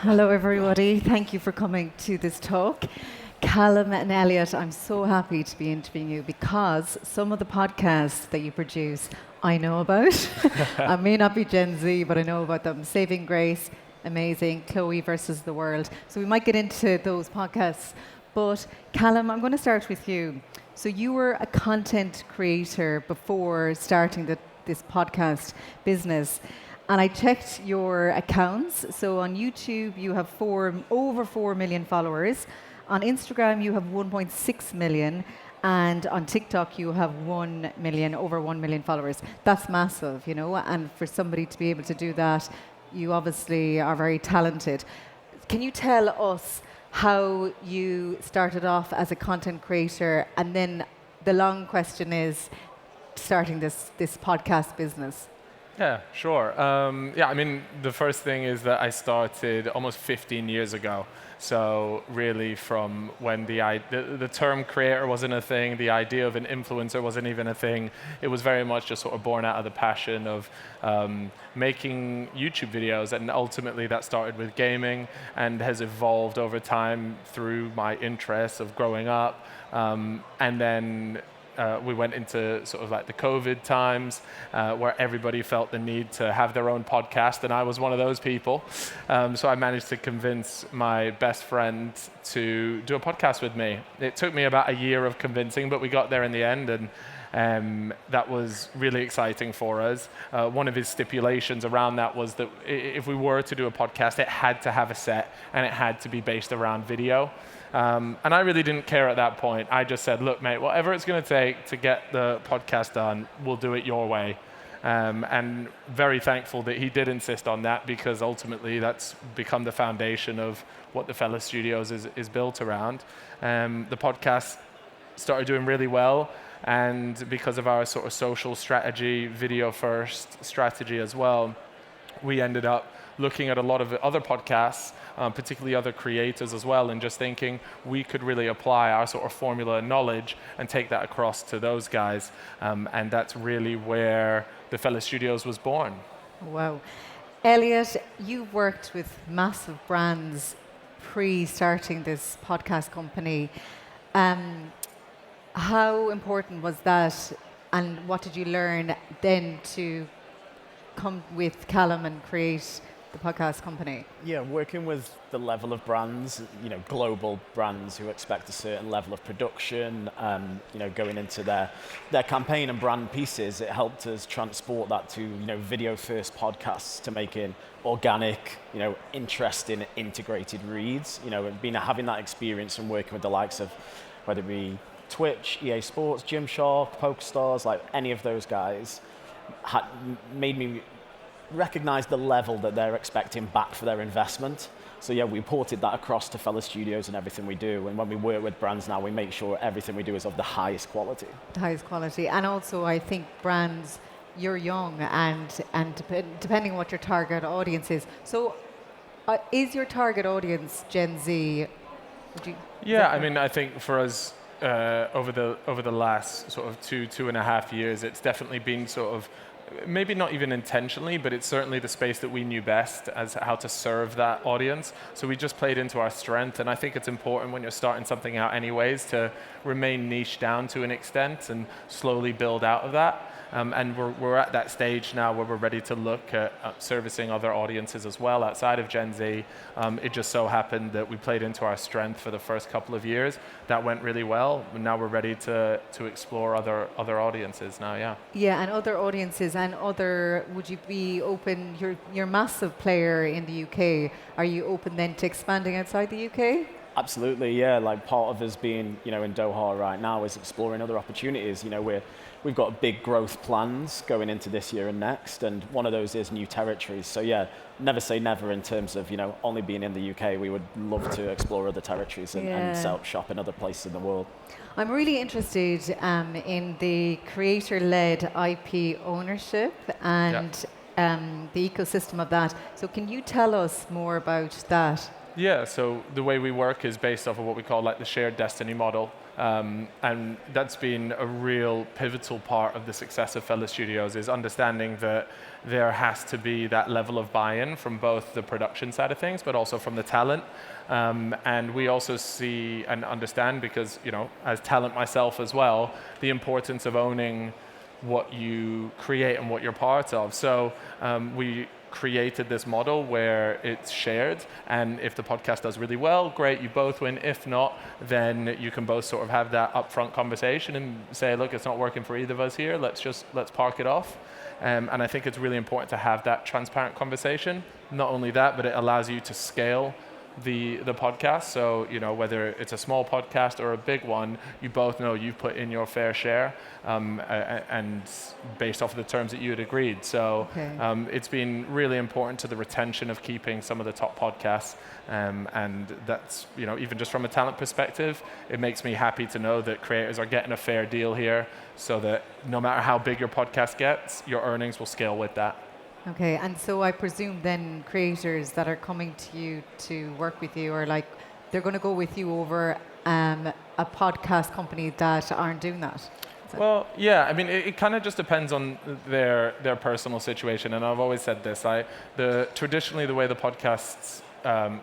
Hello, everybody. Thank you for coming to this talk. Callum and Elliot, I'm so happy to be interviewing you because some of the podcasts that you produce I know about. I may not be Gen Z, but I know about them. Saving Grace, amazing. Chloe versus the World. So we might get into those podcasts. But Callum, I'm going to start with you. So you were a content creator before starting this podcast business. And I checked your accounts. So on YouTube, you have over 4 million followers. On Instagram, you have 1.6 million. And on TikTok, you have over 1 million followers. That's massive, you know. And for somebody to be able to do that, you obviously are very talented. Can you tell us how you started off as a content creator? And then the long question is starting this podcast business. Yeah, sure. I mean, the first thing is that I started almost 15 years ago. So really from when the term creator wasn't a thing, the idea of an influencer wasn't even a thing. It was very much just sort of born out of the passion of making YouTube videos. And ultimately that started with gaming and has evolved over time through my interests of growing up. And then we went into sort of like the COVID times where everybody felt the need to have their own podcast, and I was one of those people. So I managed to convince my best friend to do a podcast with me. It took me about a year of convincing, but we got there in the end, and that was really exciting for us. One of his stipulations around that was that if we were to do a podcast, it had to have a set, and it had to be based around video. And I really didn't care at that point. I just said, look, mate, whatever it's going to take to get the podcast done, we'll do it your way. And very thankful that he did insist on that, because ultimately that's become the foundation of what the Fella Studios is built around. The podcast started doing really well, and because of our sort of social strategy, video first strategy as well, we ended up looking at a lot of other podcasts, particularly other creators as well, and just thinking we could really apply our sort of formula and knowledge and take that across to those guys. And that's really where the Fella Studios was born. Wow. Elliot, you've worked with massive brands pre-starting this podcast company. How important was that, and what did you learn then to come with Callum and create the podcast company? Yeah, working with the level of brands, global brands who expect a certain level of production, going into their campaign and brand pieces, it helped us transport that to, video first podcasts, to making organic, interesting, integrated reads, and having that experience and working with the likes of, whether it be Twitch, EA Sports, Gymshark, PokerStars, like any of those guys, made me recognize the level that they're expecting back for their investment. So yeah, we ported that across to Fella Studios and everything we do. And when we work with brands now, we make sure everything we do is of the highest quality. The highest quality. And also, I think brands, you're young, and depending on what your target audience is. So is your target audience Gen Z? Yeah, I mean, I think for us, over the last sort of 2.5 years, it's definitely been sort of, maybe not even intentionally, but it's certainly the space that we knew best as how to serve that audience. So we just played into our strength, and I think it's important when you're starting something out anyways to remain niche down to an extent and slowly build out of that. And we're at that stage now where we're ready to look at servicing other audiences as well outside of Gen Z. It just so happened that we played into our strength for the first couple of years. That went really well, and now we're ready to explore other audiences now, yeah. Yeah, and other audiences and would you be open, you're a massive player in the UK, are you open then to expanding outside the UK? Absolutely, yeah. Like part of us being, in Doha right now is exploring other opportunities. We've got big growth plans going into this year and next, and one of those is new territories. So yeah, never say never in terms of, only being in the UK. We would love to explore other territories and set up shop in other places in the world. I'm really interested in the creator-led IP ownership and the ecosystem of that. So can you tell us more about that? Yeah, so the way we work is based off of what we call like the shared destiny model. And that's been a real pivotal part of the success of Fellow Studios, is understanding that there has to be that level of buy-in from both the production side of things, but also from the talent. And we also see and understand, because, you know, as talent myself as well, the importance of owning what you create and what you're part of. So we created this model where it's shared, and if the podcast does really well, great, you both win. If not, then you can both sort of have that upfront conversation and say, look, it's not working for either of us here, let's park it off. And I think it's really important to have that transparent conversation. Not only that, but it allows you to scale the podcast. So, you know, whether it's a small podcast or a big one, you both know you've put in your fair share, and based off of the terms that you had agreed. So it's been really important to the retention of keeping some of the top podcasts. And that's, you know, even just from a talent perspective, it makes me happy to know that creators are getting a fair deal here, so that no matter how big your podcast gets, your earnings will scale with that. Okay, and so I presume then creators that are coming to you to work with you are like, they're going to go with you over a podcast company that aren't doing that. Well, yeah, I mean, it kind of just depends on their personal situation, and I've always said this. Traditionally, the way the podcasts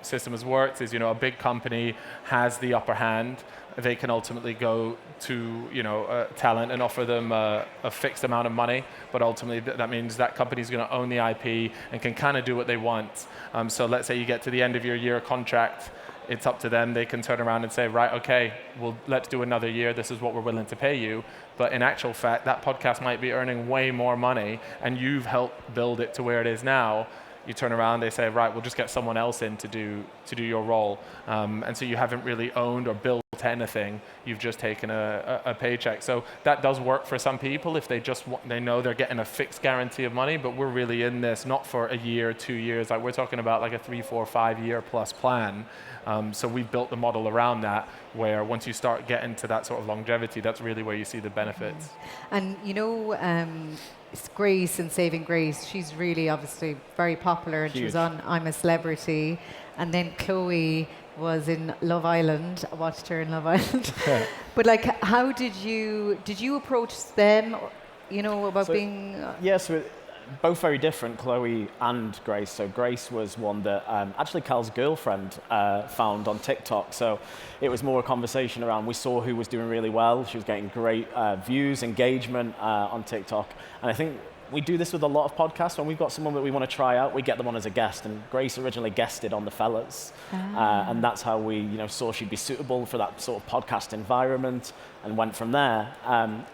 system has worked is, you know, a big company has the upper hand. They can ultimately go to, you know, talent and offer them a fixed amount of money, but ultimately that means that company's going to own the IP and can kind of do what they want. So let's say you get to the end of your year contract, it's up to them. They can turn around and say, right, okay, well, let's do another year. This is what we're willing to pay you. But in actual fact, that podcast might be earning way more money, and you've helped build it to where it is now. You turn around, they say, right, we'll just get someone else in to do your role. And so you haven't really owned or built anything. You've just taken a paycheck. So that does work for some people if they know they're getting a fixed guarantee of money. But we're really in this not for a year, 2 years. Like, we're talking about like a 3, 4, 5 year plus plan. So we've built the model around that, where once you start getting to that sort of longevity, that's really where you see the benefits. And you know, Grace and Saving Grace, she's really obviously very popular, and she was on I'm a Celebrity. And then Chloe was in Love Island. I watched her in Love Island. But like, how did you approach them, you know, about being... Yes, both very different, Chloe and Grace. So Grace was one that actually Cal's girlfriend found on TikTok. So it was more a conversation around, we saw who was doing really well. She was getting great views, engagement on TikTok. And I think we do this with a lot of podcasts. When we've got someone that we want to try out, we get them on as a guest. And Grace originally guested on The Fellas. And that's how we, you know, saw she'd be suitable for that sort of podcast environment, and went from there.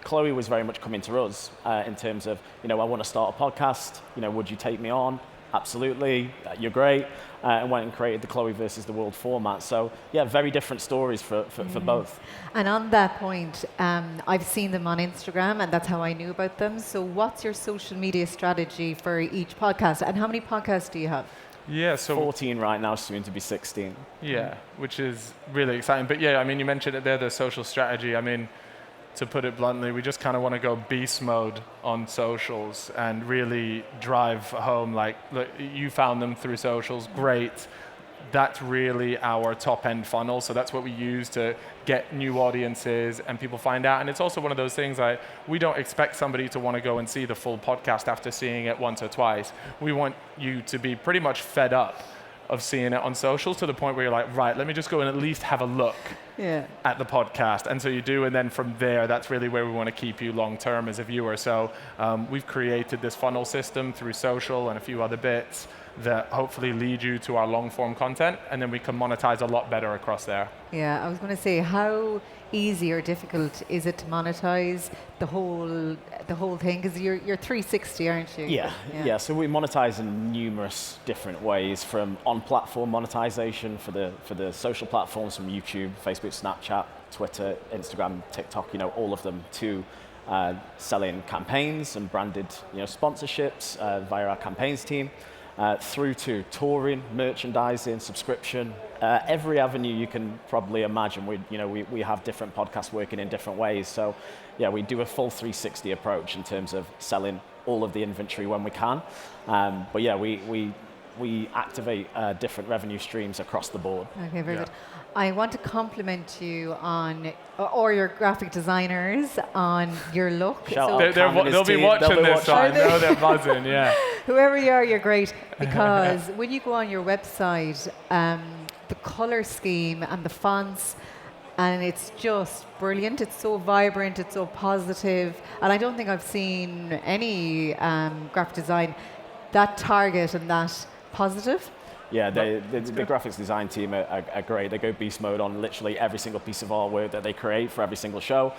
Chloe was very much coming to us in terms of, you know, I want to start a podcast. You know, would you take me on? Absolutely, you're great. And went and created the Chloe versus the World format. So yeah, very different stories for both. And on that point, I've seen them on Instagram, and that's how I knew about them. So what's your social media strategy for each podcast, and how many podcasts do you have? Yeah, so 14 right now, soon to be 16. Yeah, which is really exciting. But yeah, I mean, you mentioned it there, the social strategy. I mean, to put it bluntly, we just kind of want to go beast mode on socials and really drive home, like, look, you found them through socials, great. That's really our top end funnel. So that's what we use to get new audiences and people find out. And it's also one of those things, like, we don't expect somebody to want to go and see the full podcast after seeing it once or twice. We want you to be pretty much fed up of seeing it on socials, to the point where you're like, right, let me just go and at least have a look at the podcast. And so you do, and then from there, that's really where we want to keep you long term as a viewer. So we've created this funnel system through social and a few other bits that hopefully lead you to our long form content, and then we can monetize a lot better across there. Yeah, I was going to say, how easy or difficult is it to monetize the whole thing? Because you're 360, aren't you? Yeah. So we monetize in numerous different ways, from on-platform monetization for the social platforms, from YouTube, Facebook, Snapchat, Twitter, Instagram, TikTok, you know, all of them, to selling campaigns and branded, you know, sponsorships via our campaigns team. Through to touring, merchandising, subscription, every avenue you can probably imagine. We have different podcasts working in different ways. So yeah, we do a full 360 approach in terms of selling all of the inventory when we can. But yeah, we we activate different revenue streams across the board. Okay, very good. I want to compliment you on, or your graphic designers, on your look. They'll be watching this, so I know they're buzzing, yeah. Whoever you are, you're great. Because when you go on your website, the color scheme and the fonts, and it's just brilliant. It's so vibrant, it's so positive. And I don't think I've seen any graphic design that target and that positive. Yeah, the graphics design team are great. They go beast mode on literally every single piece of artwork that they create for every single show.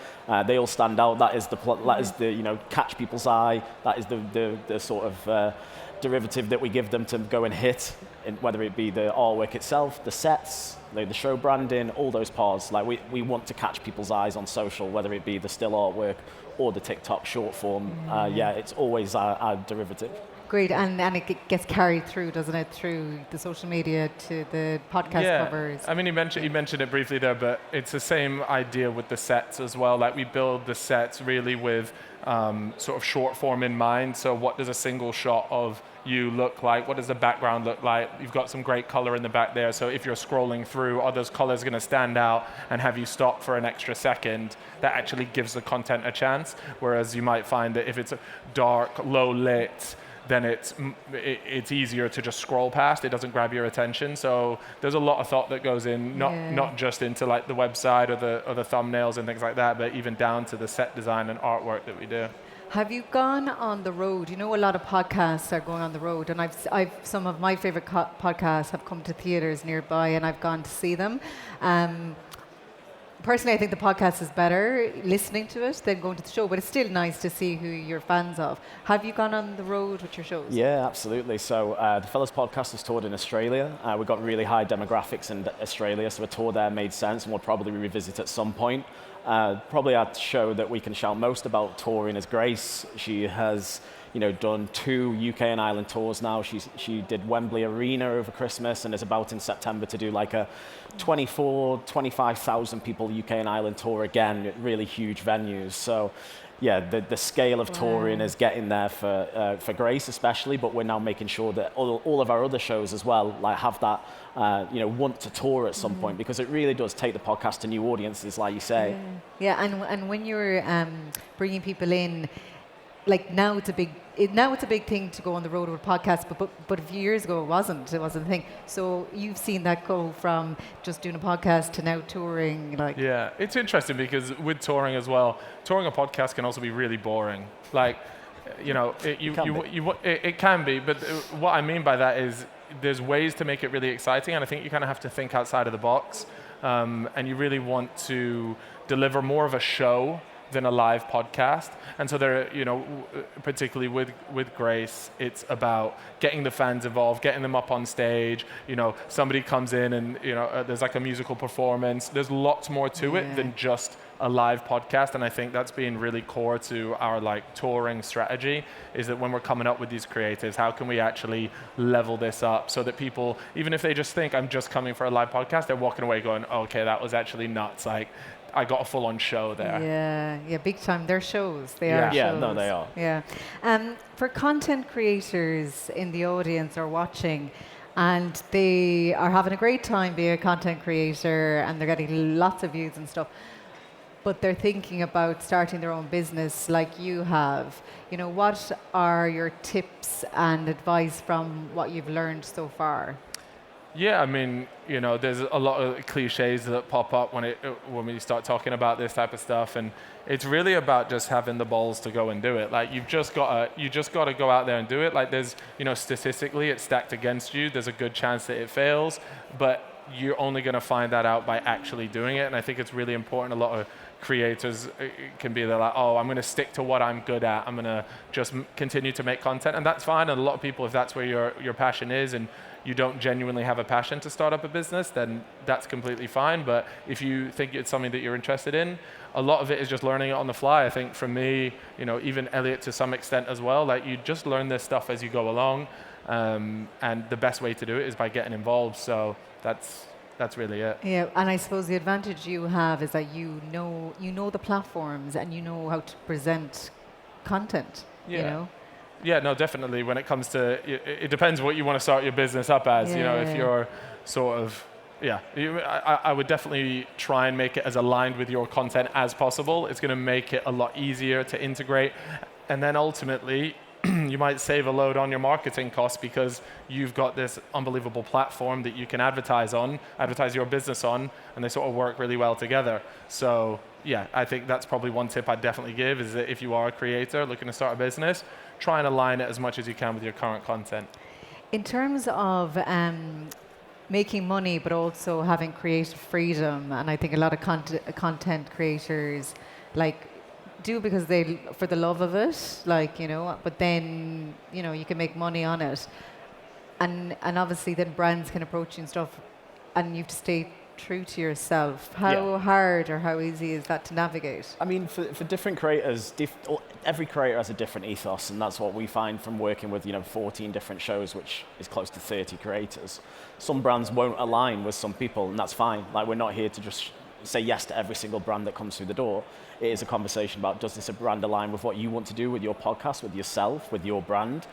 They all stand out. That is the catch people's eye. That is the sort of derivative that we give them to go and hit, whether it be the artwork itself, the sets, the show branding, all those parts. Like we want to catch people's eyes on social, whether it be the still artwork or the TikTok short form. It's always our derivative. Great, and it gets carried through, doesn't it, through the social media to the podcast covers? I mean, you mentioned it briefly there, but it's the same idea with the sets as well. Like we build the sets really with sort of short form in mind. So what does a single shot of you look like? What does the background look like? You've got some great color in the back there. So if you're scrolling through, are those colors going to stand out and have you stop for an extra second? That actually gives the content a chance. Whereas you might find that if it's dark, low lit, then it's easier to just scroll past. It doesn't grab your attention. So there's a lot of thought that goes in, not just into like the website or the thumbnails and things like that, but even down to the set design and artwork that we do. Have you gone on the road? You know, a lot of podcasts are going on the road, and I've some of my favorite podcasts have come to theaters nearby, and I've gone to see them. Personally, I think the podcast is better listening to it than going to the show, but it's still nice to see who you're fans of. Have you gone on the road with your shows? Yeah, absolutely. So the Fellas podcast was toured in Australia. We've got really high demographics in Australia, so a tour there made sense, and we'll probably revisit at some point. Probably our show that we can shout most about touring is Grace. She has done 2 UK and Ireland tours now. She did Wembley Arena over Christmas and is about in September to do like a 25,000 people UK and Ireland tour again, really huge venues. So yeah, the scale of touring is getting there for Grace especially, but we're now making sure that all of our other shows as well like have that want to tour at some point, because it really does take the podcast to new audiences, like you say. Yeah, and when you're bringing people in, like now it's a big thing to go on the road with podcasts, but a few years ago it wasn't a thing. So you've seen that go from just doing a podcast to now touring. Yeah, it's interesting because with touring as well, touring a podcast can also be really boring. Like, it can be, but what I mean by that is there's ways to make it really exciting, and I think you kind of have to think outside of the box, and you really want to deliver more of a show than a live podcast. And so there, particularly with Grace, it's about getting the fans involved, getting them up on stage. Somebody comes in and there's like a musical performance. There's lots more to it than just a live podcast, and I think that's been really core to our like touring strategy, is that when we're coming up with these creatives, how can we actually level this up so that people, even if they just think I'm just coming for a live podcast, they're walking away going, okay, that was actually nuts. Like, I got a full-on show there. Yeah, big time. They're shows. They are shows. Yeah, no, they are. Yeah. For content creators in the audience or watching, and they are having a great time being a content creator, and they're getting lots of views and stuff, but they're thinking about starting their own business like you have. What are your tips and advice from what you've learned so far? Yeah, I mean, there's a lot of cliches that pop up when we start talking about this type of stuff, and it's really about just having the balls to go and do it. Like, you just gotta go out there and do it. Like, there's, statistically, it's stacked against you. There's a good chance that it fails, but you're only going to find that out by actually doing it. And I think it's really important. A lot of creators can be there like, oh, I'm going to stick to what I'm good at. I'm going to just continue to make content, and that's fine. And a lot of people, if that's where your passion is, and you don't genuinely have a passion to start up a business, then that's completely fine. But if you think it's something that you're interested in, a lot of it is just learning it on the fly. I think for me, even Elliot to some extent as well, like, you just learn this stuff as you go along, and the best way to do it is by getting involved. So that's really it. Yeah, and I suppose the advantage you have is that you know the platforms and you know how to present content. Yeah, no, definitely. When it comes to, it depends what you want to start your business up as. You know, if you're sort of, I would definitely try and make it as aligned with your content as possible. It's going to make it a lot easier to integrate. And then ultimately, you might save a load on your marketing costs because you've got this unbelievable platform that you can advertise your business on, and they sort of work really well together. So yeah, I think that's probably one tip I'd definitely give, is that if you are a creator looking to start a business, try and align it as much as you can with your current content. In terms of making money, but also having creative freedom, and I think a lot of content creators do because for the love of it, but then you can make money on it, and obviously then brands can approach you and stuff, and you have to stay true to yourself. How hard or how easy is that to navigate? I mean, for different creators, every creator has a different ethos, and that's what we find from working with 14 different shows, which is close to 30 creators. Some brands won't align with some people, and that's fine. We're not here to just say yes to every single brand that comes through the door. It is a conversation about, does this brand align with what you want to do with your podcast, with yourself, with your brand?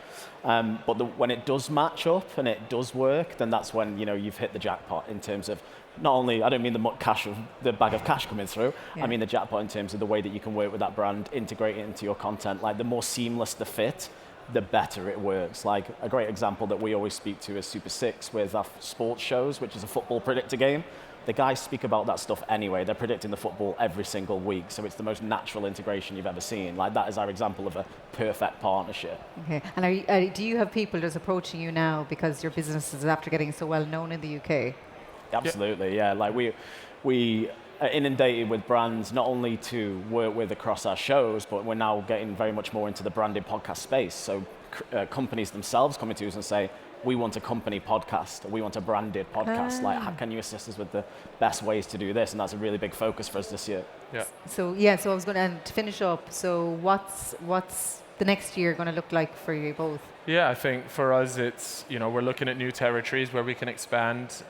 But when it does match up and it does work, then that's when you've hit the jackpot in terms of not only, I don't mean the bag of cash coming through, I mean the jackpot in terms of the way that you can work with that brand, integrate it into your content. The more seamless the fit, the better it works. A great example that we always speak to is Super 6 with our sports shows, which is a football predictor game. The guys speak about that stuff anyway. They're predicting the football every single week, so it's the most natural integration you've ever seen. That is our example of a perfect partnership. Okay, and do you have people just approaching you now because your business is after getting so well known in the UK? Absolutely, yeah. We are inundated with brands not only to work with across our shows, but we're now getting very much more into the branded podcast space. So companies themselves coming to us and say, we want a company podcast, or we want a branded podcast. How can you assist us with the best ways to do this? And that's a really big focus for us this year. Yeah. So I was going to finish up. So what's the next year going to look like for you both? Yeah, I think for us, it's, we're looking at new territories where we can expand.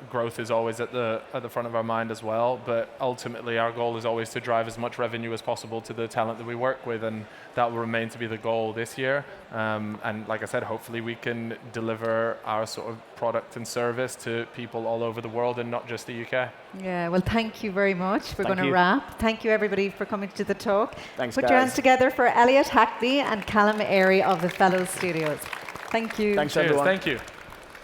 Growth is always at the front of our mind as well, but ultimately our goal is always to drive as much revenue as possible to the talent that we work with, and that will remain to be the goal this year. And like I said, hopefully we can deliver our sort of product and service to people all over the world and not just the UK. Yeah, well, thank you very much. We're going to wrap. Thank you, everybody, for coming to the talk. Thanks, Put guys. your hands together for Elliot Hackney and Callum Airy of the Fellows Studios. Thank you. Thanks, Cheers, everyone. thank you.